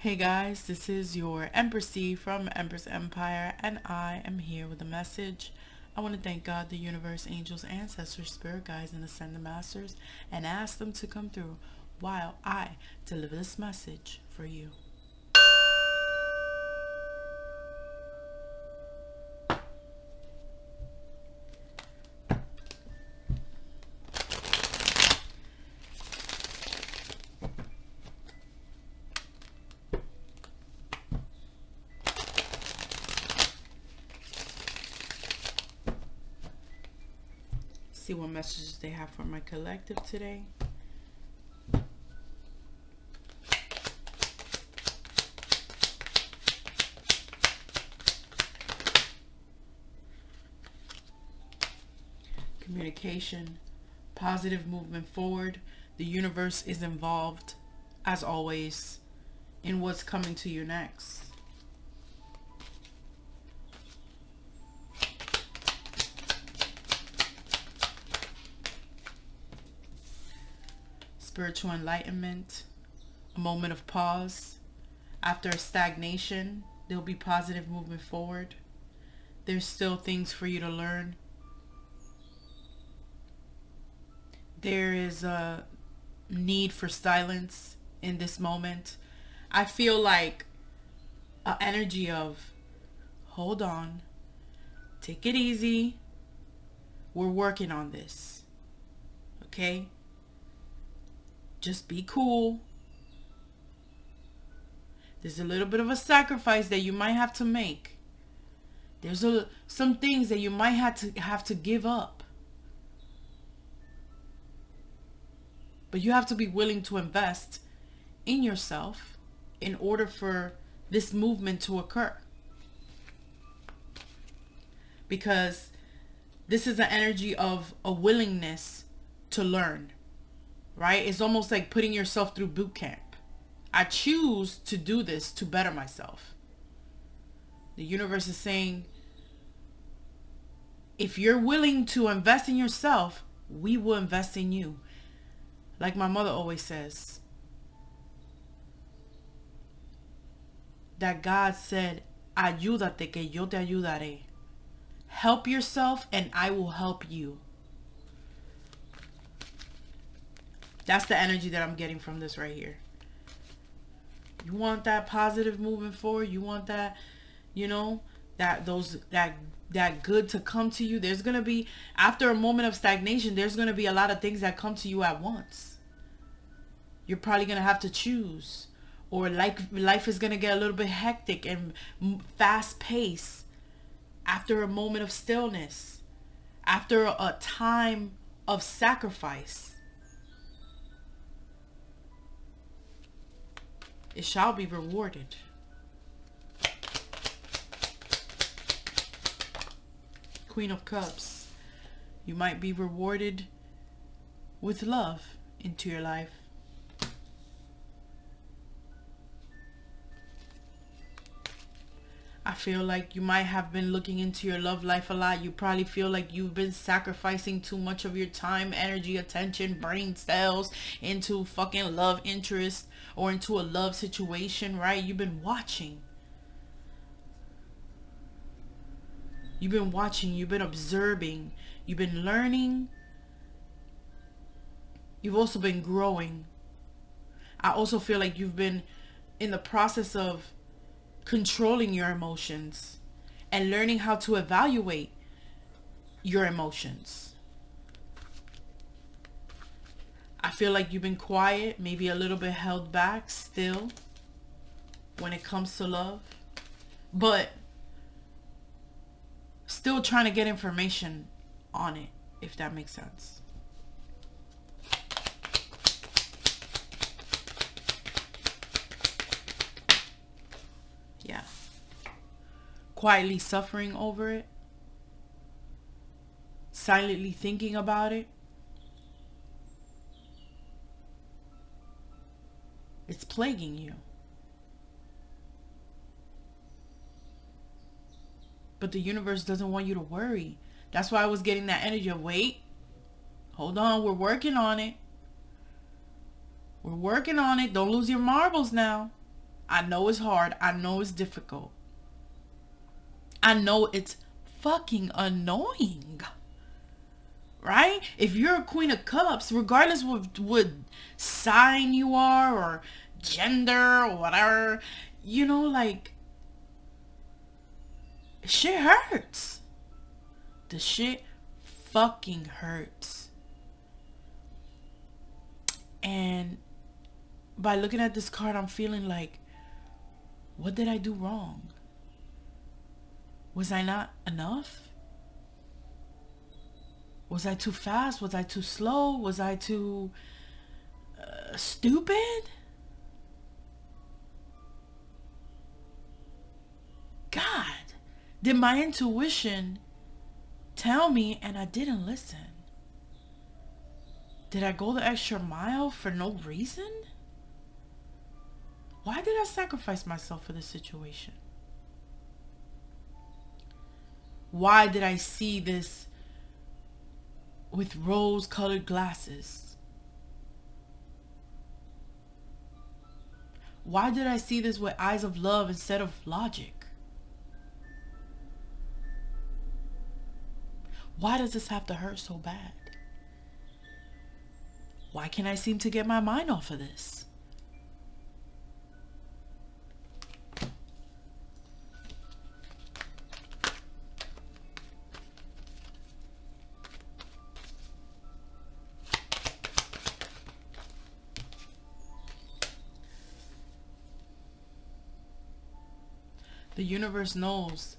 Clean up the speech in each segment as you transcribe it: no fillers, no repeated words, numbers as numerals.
Hey guys, this is your Empress D from Empress Empire, and I am here with a message. I want to thank God, the universe, angels, ancestors, spirit guides, and ascended masters, and ask them to come through while I deliver this message for you. See what messages they have for my collective today. Communication, positive movement forward. The universe is involved, as always, in what's coming to you next. Spiritual enlightenment, a moment of pause. After a stagnation, there'll be positive movement forward. There's still things for you to learn. There is a need for silence in this moment. I feel like an energy of, hold on, take it easy. We're working on this. Okay? Just be cool. There's a little bit of a sacrifice that you might have to make. There's some things that you might have to give up. But you have to be willing to invest in yourself in order for this movement to occur. Because this is an energy of a willingness to learn. Right? It's almost like putting yourself through boot camp. I choose to do this to better myself. The universe is saying, if you're willing to invest in yourself, we will invest in you. Like my mother always says, that God said, ayúdate que yo te ayudaré. Help yourself and I will help you. That's the energy that I'm getting from this right here. You want that positive moving forward? You want that, that good to come to you? There's going to be, after a moment of stagnation, there's going to be a lot of things that come to you at once. You're probably going to have to choose. Or life is going to get a little bit hectic and fast paced after a moment of stillness. After a time of sacrifice. It shall be rewarded. Queen of Cups. You might be rewarded with love into your life. I feel like you might have been looking into your love life a lot. You probably feel like you've been sacrificing too much of your time, energy, attention, brain cells into fucking love interest or into a love situation, right? You've been watching. You've been watching. You've been observing. You've been learning. You've also been growing. I also feel like you've been in the process of controlling your emotions and learning how to evaluate your emotions. I feel like you've been quiet, maybe a little bit held back still when it comes to love, but still trying to get information on it, if that makes sense. Yeah. Quietly suffering over it. Silently thinking about it. It's plaguing you. But the universe doesn't want you to worry. That's why I was getting that energy of, wait, hold on, we're working on it. We're working on it. Don't lose your marbles now. I know it's hard. I know it's difficult. I know it's fucking annoying. Right? If you're a Queen of Cups, regardless of what sign you are or gender or whatever, you know, like, shit hurts. The shit fucking hurts. And by looking at this card, I'm feeling like, what did I do wrong? Was I not enough? Was I too fast? Was I too slow? Was I too stupid? God, did my intuition tell me and I didn't listen? Did I go the extra mile for no reason? Why did I sacrifice myself for this situation? Why did I see this with rose-colored glasses? Why did I see this with eyes of love instead of logic? Why does this have to hurt so bad? Why can't I seem to get my mind off of this? The universe knows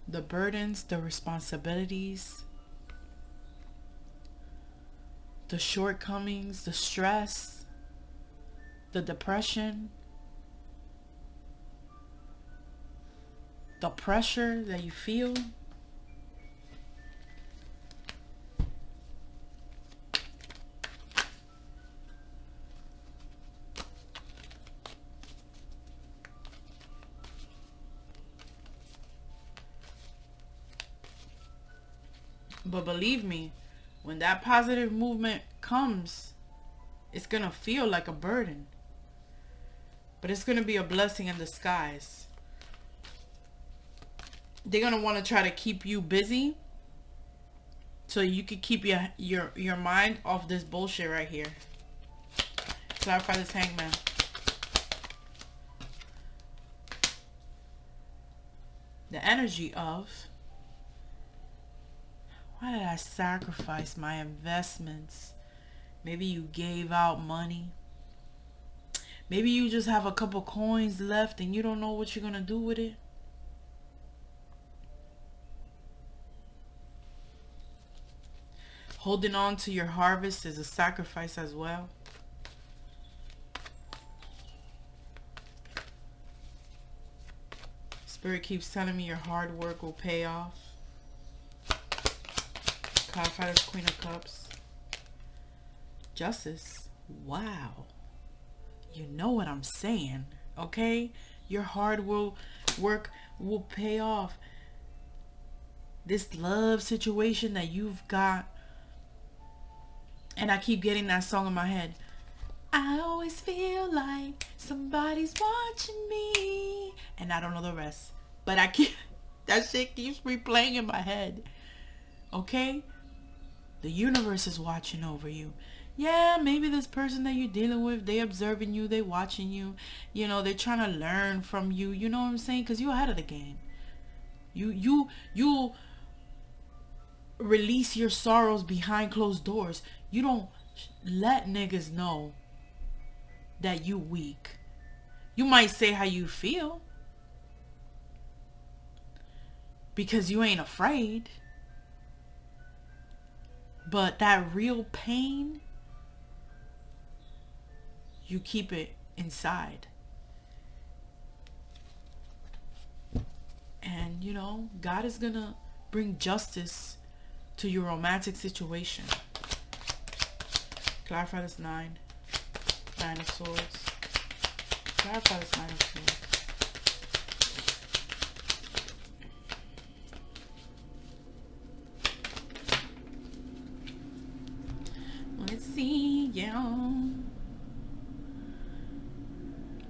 the burdens, the responsibilities, the shortcomings, the stress, the depression, the pressure that you feel. But believe me, when that positive movement comes, it's going to feel like a burden. But it's going to be a blessing in disguise. They're going to want to try to keep you busy so you can keep your mind off this bullshit right here. Clarify this Hangman. The energy of, why did I sacrifice my investments? Maybe you gave out money. Maybe you just have a couple coins left and you don't know what you're going to do with it. Holding on to your harvest is a sacrifice as well. Spirit keeps telling me your hard work will pay off. Clarify this Queen of Cups. Justice. Wow. You know what I'm saying, okay? Your hard work will pay off. This love situation that you've got. And I keep getting that song in my head. I always feel like somebody's watching me. And I don't know the rest. But I keep, that shit keeps replaying in my head. Okay? The universe is watching over you. Yeah, maybe this person that you're dealing with, they observing you, they watching you. You know, they're trying to learn from you. You know what I'm saying? Because you're ahead of the game. You release your sorrows behind closed doors. You don't let niggas know that you weak. You might say how you feel. Because you ain't afraid. But that real pain, you keep it inside. And, you know, God is going to bring justice to your romantic situation. Clarify this nine. Nine of Swords. Clarify this Nine of Swords. Let's see, yeah.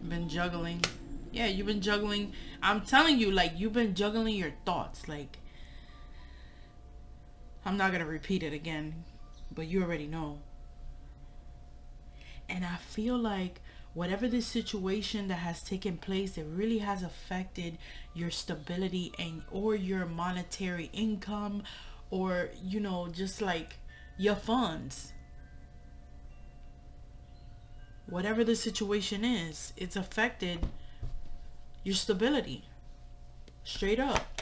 Been juggling. Yeah, you've been juggling. I'm telling you, like, you've been juggling your thoughts. Like, I'm not gonna repeat it again, but you already know. And I feel like whatever this situation that has taken place, it really has affected your stability and or your monetary income, or you know, just like your funds. Whatever the situation is, it's affected your stability. Straight up.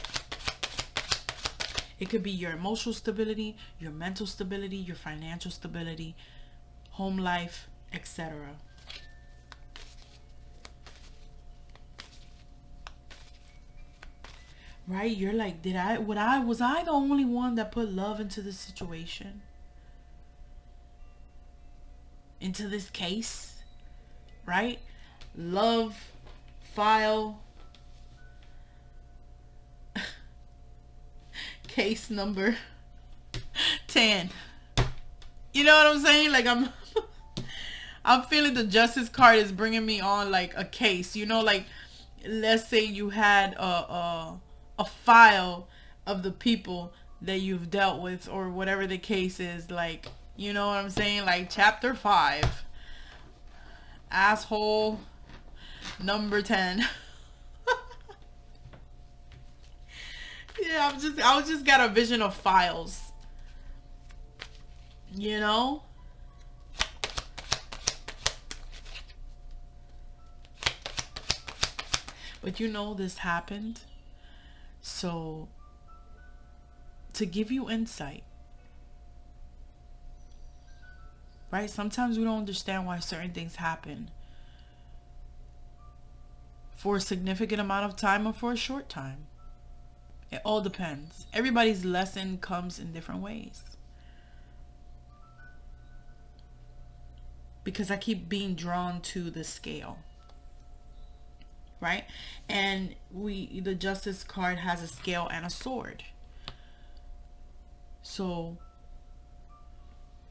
It could be your emotional stability, your mental stability, your financial stability, home life, etc. Right? You're like, was I the only one that put love into this situation? Into this case? Right? Love file case number 10. You know what I'm saying? Like, I'm feeling the justice card is bringing me on like a case. You know, like, let's say you had a file of the people that you've dealt with, or whatever the case is. Like, you know what I'm saying? Like, chapter 5, asshole number 10. Yeah, I was just got a vision of files. You know? But you know this happened. So, to give you insight. Right? Sometimes we don't understand why certain things happen. For a significant amount of time or for a short time. It all depends. Everybody's lesson comes in different ways. Because I keep being drawn to the scale. Right? And the justice card has a scale and a sword. So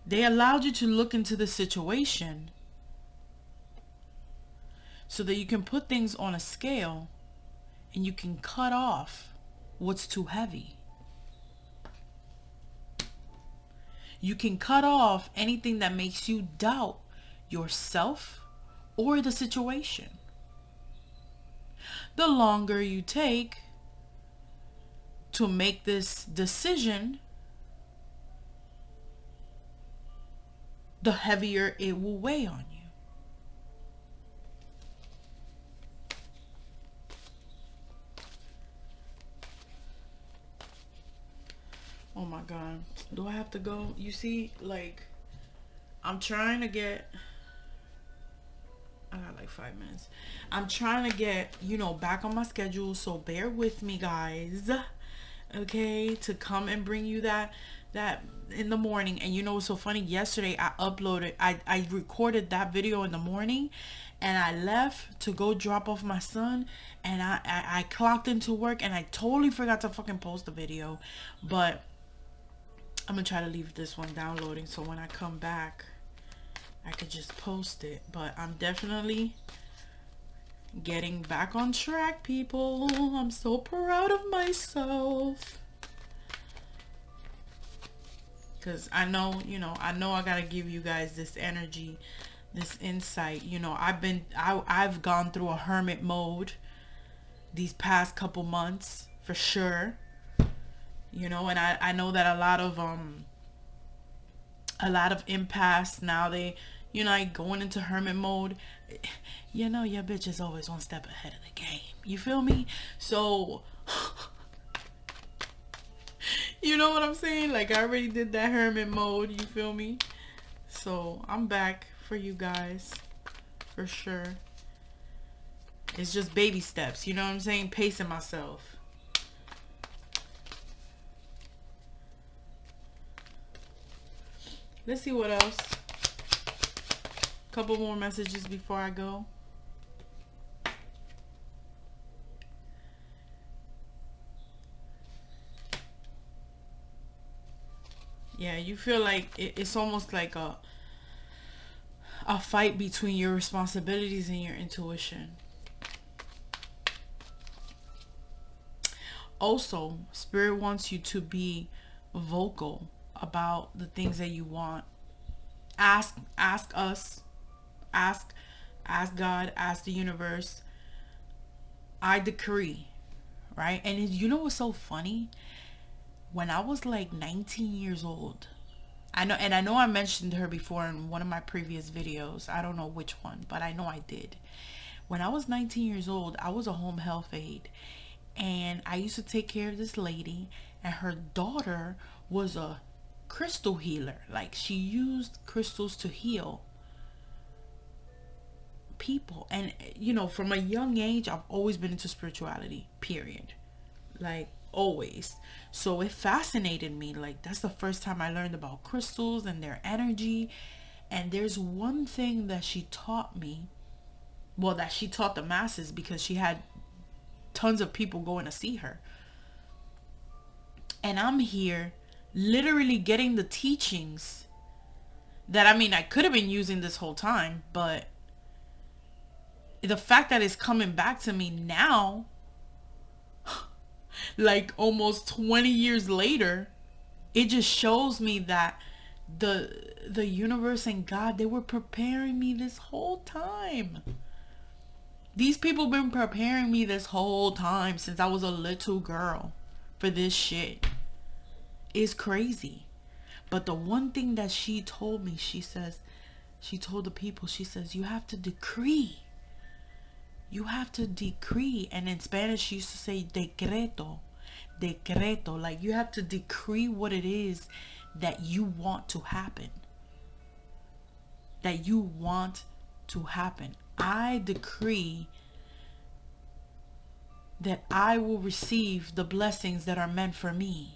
they allowed you to look into the situation so that you can put things on a scale and you can cut off what's too heavy. You can cut off anything that makes you doubt yourself or the situation. The longer you take to make this decision, the heavier it will weigh on you. Oh my God. Do I have to go? You see, like, I'm trying to get... I got like 5 minutes. I'm trying to get, you know, back on my schedule. So bear with me, guys. Okay? To come and bring you that in the morning. And you know what's so funny? Yesterday, I recorded that video in the morning. And I left to go drop off my son. And I clocked into work. And I totally forgot to fucking post the video. But I'm going to try to leave this one downloading. So when I come back, I could just post it. But I'm definitely getting back on track, people. I'm so proud of myself. Because I know, you know, I got to give you guys this energy, this insight. You know, I've gone through a hermit mode these past couple months, for sure. You know, and I know that a lot of empaths now, they, you know, like going into hermit mode. You know, your bitch is always one step ahead of the game. You feel me? So, you know what I'm saying? Like, I already did that hermit mode. You feel me? So, I'm back for you guys. For sure. It's just baby steps. You know what I'm saying? Pacing myself. Let's see what else. Couple more messages before I go. Yeah, you feel like it's almost like a fight between your responsibilities and your intuition. Also, Spirit wants you to be vocal about the things that you want. Ask us, ask God, ask the universe. I decree, right? And you know what's so funny? When I was like 19 years old, I know I mentioned her before in one of my previous videos. I don't know which one, but I know I did. When I was 19 years old, I was a home health aide, and I used to take care of this lady, and her daughter was a crystal healer. Like, she used crystals to heal people. And you know, from a young age, I've always been into spirituality, period. Like, always. So it fascinated me. Like, that's the first time I learned about crystals and their energy. And there's one thing that she taught me, well, that she taught the masses, because she had tons of people going to see her. And I'm here literally getting the teachings that, I mean, I could have been using this whole time, but the fact that it's coming back to me now, like almost 20 years later, it just shows me that the universe and God, they were preparing me this whole time. These people been preparing me this whole time since I was a little girl for this shit. It's crazy. But the one thing that she told me, she told the people, she says, you have to decree. You have to decree. And in Spanish, she used to say decreto. Decreto. Like, you have to decree what it is that you want to happen. That you want to happen. I decree that I will receive the blessings that are meant for me.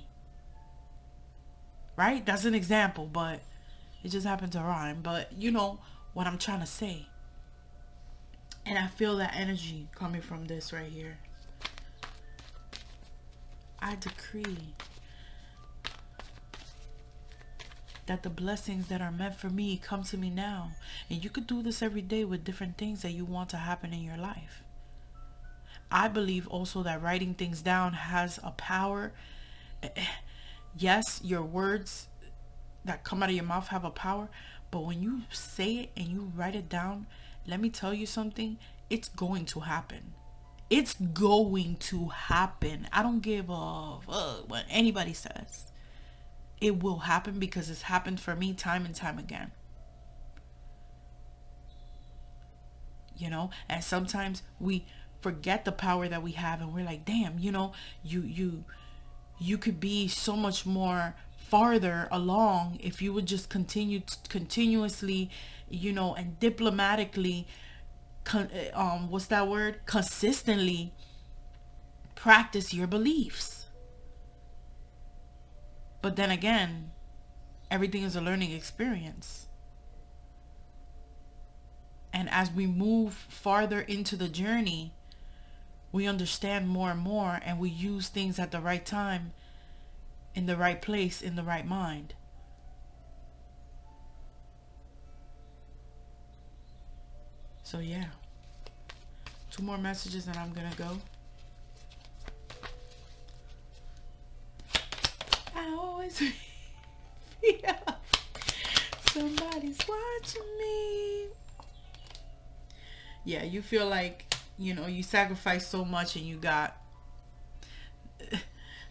Right? That's an example, but it just happened to rhyme. But you know what I'm trying to say. And I feel that energy coming from this right here. I decree that the blessings that are meant for me come to me now. And you could do this every day with different things that you want to happen in your life. I believe also that writing things down has a power. Yes, your words that come out of your mouth have a power, but when you say it and you write it down, let me tell you something, it's going to happen. It's going to happen. I don't give a fuck what anybody says. It will happen because it's happened for me time and time again. You know, and sometimes we forget the power that we have, and we're like, damn, you know, you could be so much more farther along if you would just continuously, you know, and diplomatically, what's that word? Consistently practice your beliefs. But then again, everything is a learning experience. And as we move farther into the journey, we understand more and more, and we use things at the right time, in the right place, in the right mind. So yeah, 2 more messages and I'm gonna go. I always feel somebody's watching me. Yeah, you feel like, you know, you sacrifice so much and you got,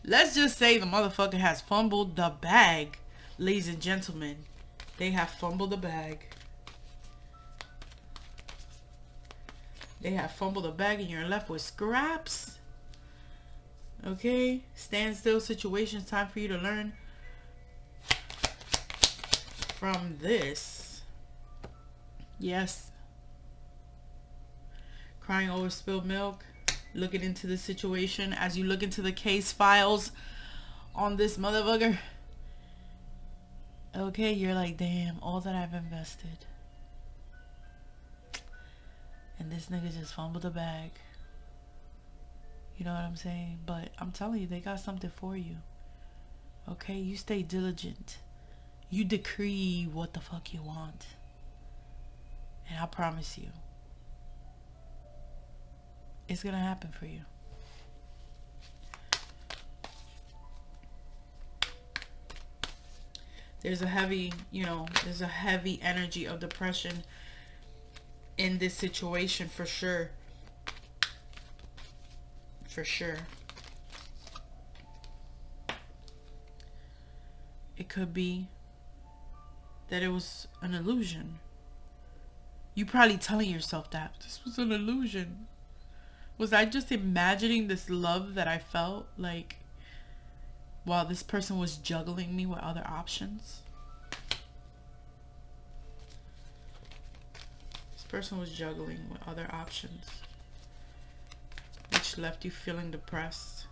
let's just say the motherfucker has fumbled the bag. Ladies and gentlemen, they have fumbled the bag. They have fumbled the bag and you're left with scraps. Okay? Standstill situations. Time for you to learn from this. Yes. Crying over spilled milk. Looking into the situation. As you look into the case files on this motherfucker. Okay, you're like, damn, all that I've invested. And this nigga just fumbled the bag. You know what I'm saying? But I'm telling you, they got something for you. Okay? You stay diligent. You decree what the fuck you want. And I promise you, it's going to happen for you. There's a heavy, there's a heavy energy of depression in this situation for sure. For sure. It could be that it was an illusion. You probably telling yourself that this was an illusion. Was I just imagining this love that I felt like while this person was juggling me with other options? This person was juggling with other options, which left you feeling depressed.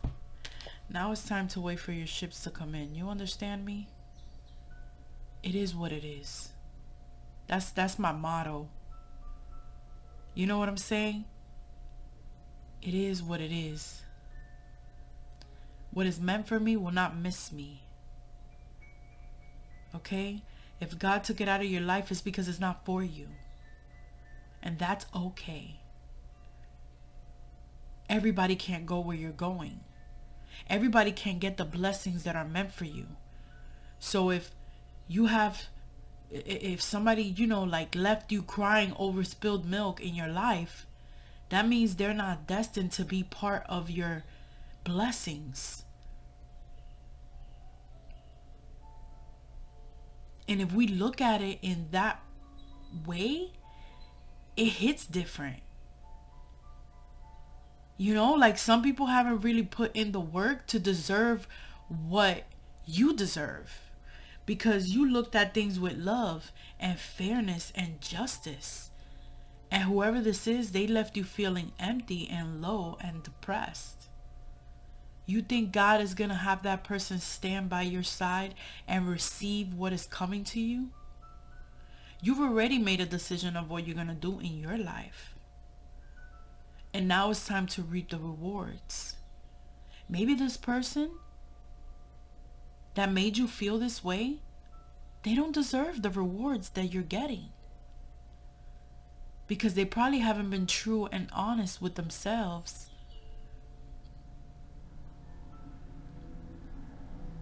Now it's time to wait for your ships to come in. You understand me? It is what it is. That's my motto. You know what I'm saying? It is what it is. What is meant for me will not miss me. Okay? If God took it out of your life, it's because it's not for you. And that's okay. Everybody can't go where you're going. Everybody can't get the blessings that are meant for you. So if somebody, like left you crying over spilled milk in your life, that means they're not destined to be part of your blessings. And if we look at it in that way, it hits different. Like some people haven't really put in the work to deserve what you deserve, because you looked at things with love and fairness and justice. And whoever this is, they left you feeling empty and low and depressed. You think God is going to have that person stand by your side and receive what is coming to you? You've already made a decision of what you're going to do in your life. And now it's time to reap the rewards. Maybe this person that made you feel this way, they don't deserve the rewards that you're getting. Because they probably haven't been true and honest with themselves.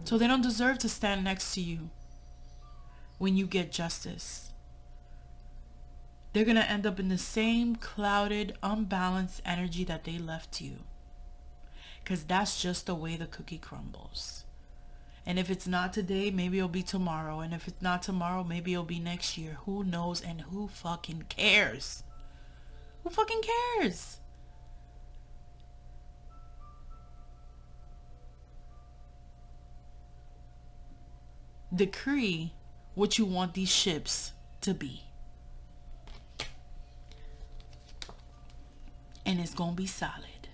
So they don't deserve to stand next to you when you get justice. They're going to end up in the same clouded, unbalanced energy that they left you. Because that's just the way the cookie crumbles. And if it's not today, maybe it'll be tomorrow. And if it's not tomorrow, maybe it'll be next year. Who knows, and who fucking cares? Who fucking cares? Decree what you want these ships to be. And it's going to be solid.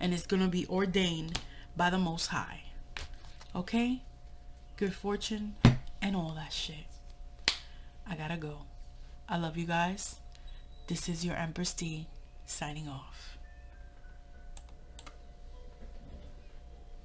And it's going to be ordained by the Most High. Okay? Good fortune and all that shit. I gotta go. I love you guys. This is your Empress D signing off.